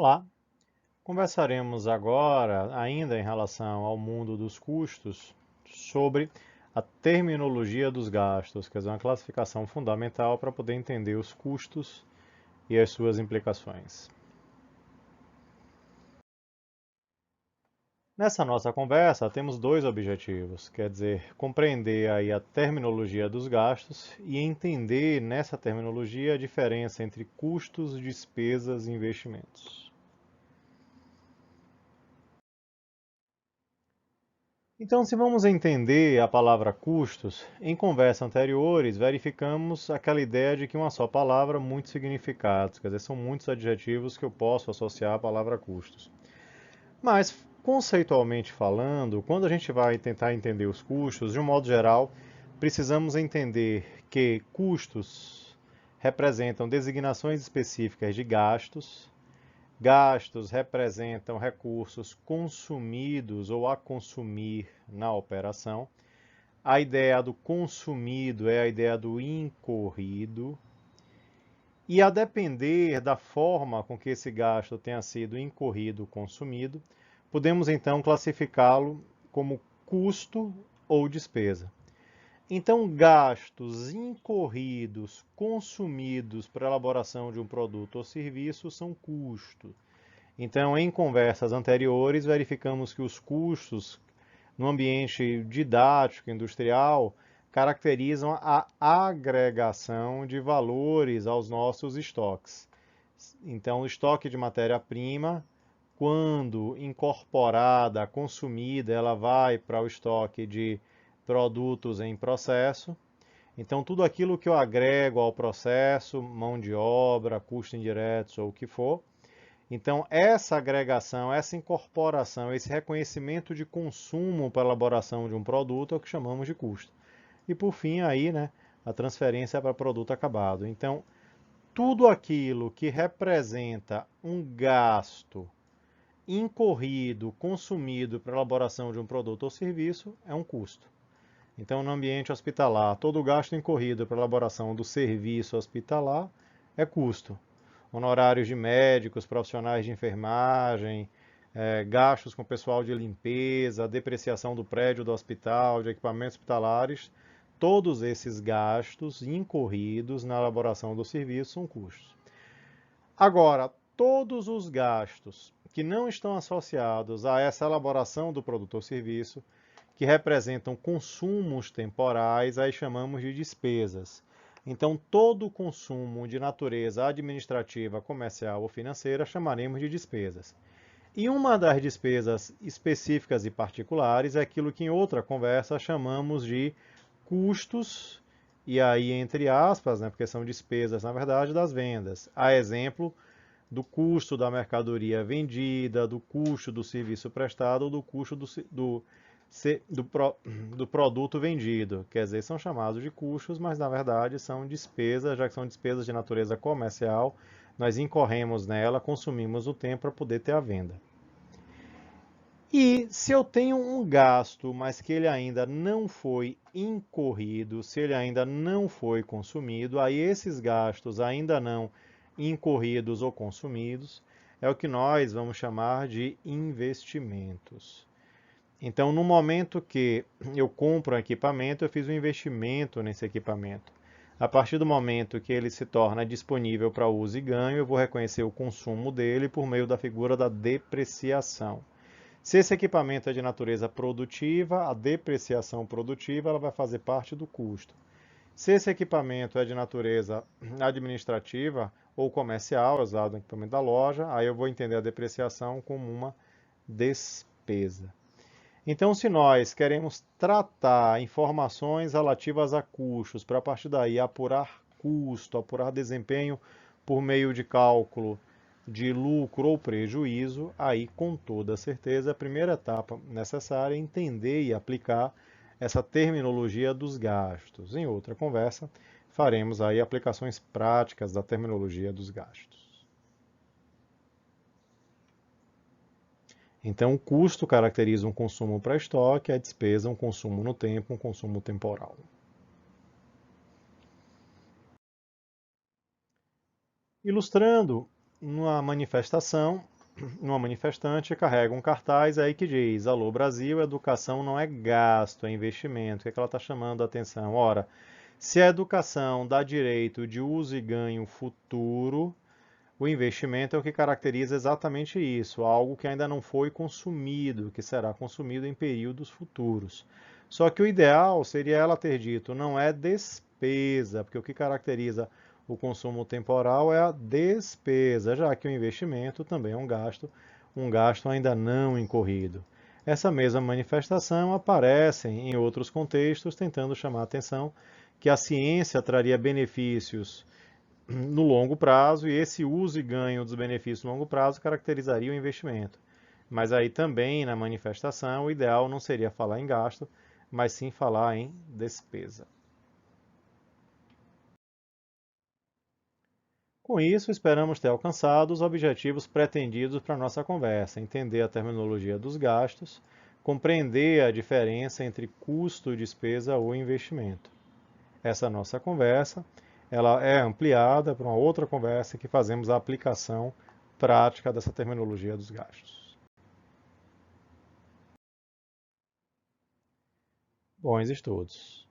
Olá, conversaremos agora, ainda em relação ao mundo dos custos, sobre a terminologia dos gastos, quer dizer, uma classificação fundamental para poder entender os custos e as suas implicações. Nessa nossa conversa, temos dois objetivos, quer dizer, compreender aí a terminologia dos gastos e entender nessa terminologia a diferença entre custos, despesas e investimentos. Então, se vamos entender a palavra custos, em conversas anteriores verificamos aquela ideia de que uma só palavra, muitos significados, quer dizer, são muitos adjetivos que eu posso associar à palavra custos. Mas, conceitualmente falando, quando a gente vai tentar entender os custos, de um modo geral, precisamos entender que custos representam designações específicas de gastos. Gastos representam recursos consumidos ou a consumir na operação. A ideia do consumido é a ideia do incorrido. E a depender da forma com que esse gasto tenha sido incorrido ou consumido, podemos então classificá-lo como custo ou despesa. Então, gastos incorridos, consumidos para a elaboração de um produto ou serviço são custos. Então, em conversas anteriores, verificamos que os custos no ambiente didático industrial caracterizam a agregação de valores aos nossos estoques. Então, o estoque de matéria-prima, quando incorporada, consumida, ela vai para o estoque de produtos em processo. Então, tudo aquilo que eu agrego ao processo, mão de obra, custos indiretos ou o que for, então, essa agregação, essa incorporação, esse reconhecimento de consumo para a elaboração de um produto é o que chamamos de custo. E por fim, aí, né, a transferência para produto acabado. Então, tudo aquilo que representa um gasto incorrido, consumido para a elaboração de um produto ou serviço é um custo. Então, no ambiente hospitalar, todo gasto incorrido para a elaboração do serviço hospitalar é custo. Honorários de médicos, profissionais de enfermagem, gastos com pessoal de limpeza, depreciação do prédio do hospital, de equipamentos hospitalares, todos esses gastos incorridos na elaboração do serviço são custos. Agora, todos os gastos que não estão associados a essa elaboração do produto ou serviço, que representam consumos temporais, aí chamamos de despesas. Então, todo consumo de natureza administrativa, comercial ou financeira chamaremos de despesas. E uma das despesas específicas e particulares é aquilo que em outra conversa chamamos de custos, e aí entre aspas, né, porque são despesas, na verdade, das vendas. A exemplo do custo da mercadoria vendida, do custo do serviço prestado ou do custo do produto vendido. Quer dizer, são chamados de custos, mas na verdade são despesas, já que são despesas de natureza comercial, nós incorremos nela, consumimos o tempo para poder ter a venda. E se eu tenho um gasto, mas que ele ainda não foi incorrido, se ele ainda não foi consumido, aí esses gastos ainda não incorridos ou consumidos, é o que nós vamos chamar de investimentos. Então, no momento que eu compro um equipamento, eu fiz um investimento nesse equipamento. A partir do momento que ele se torna disponível para uso e ganho, eu vou reconhecer o consumo dele por meio da figura da depreciação. Se esse equipamento é de natureza produtiva, a depreciação produtiva ela vai fazer parte do custo. Se esse equipamento é de natureza administrativa ou comercial, usado no equipamento da loja, aí eu vou entender a depreciação como uma despesa. Então, se nós queremos tratar informações relativas a custos, para a partir daí apurar custo, apurar desempenho por meio de cálculo de lucro ou prejuízo, aí com toda certeza a primeira etapa necessária é entender e aplicar essa terminologia dos gastos. Em outra conversa, faremos aí aplicações práticas da terminologia dos gastos. Então, o custo caracteriza um consumo para estoque, a despesa um consumo no tempo, um consumo temporal. Ilustrando numa manifestação, uma manifestante carrega um cartaz aí que diz: Alô Brasil, educação não é gasto, é investimento. O que é que ela está chamando a atenção? Ora, se a educação dá direito de uso e ganho futuro, o investimento é o que caracteriza exatamente isso, algo que ainda não foi consumido, que será consumido em períodos futuros. Só que o ideal seria ela ter dito, não é despesa, porque o que caracteriza o consumo temporal é a despesa, já que o investimento também é um gasto ainda não incorrido. Essa mesma manifestação aparece em outros contextos, tentando chamar a atenção que a ciência traria benefícios no longo prazo e esse uso e ganho dos benefícios no longo prazo caracterizaria o investimento. Mas aí também na manifestação o ideal não seria falar em gasto, mas sim falar em despesa. Com isso, esperamos ter alcançado os objetivos pretendidos para a nossa conversa, entender a terminologia dos gastos, compreender a diferença entre custo, despesa ou investimento. Essa nossa conversa, ela é ampliada para uma outra conversa que fazemos a aplicação prática dessa terminologia dos gastos. Bons estudos!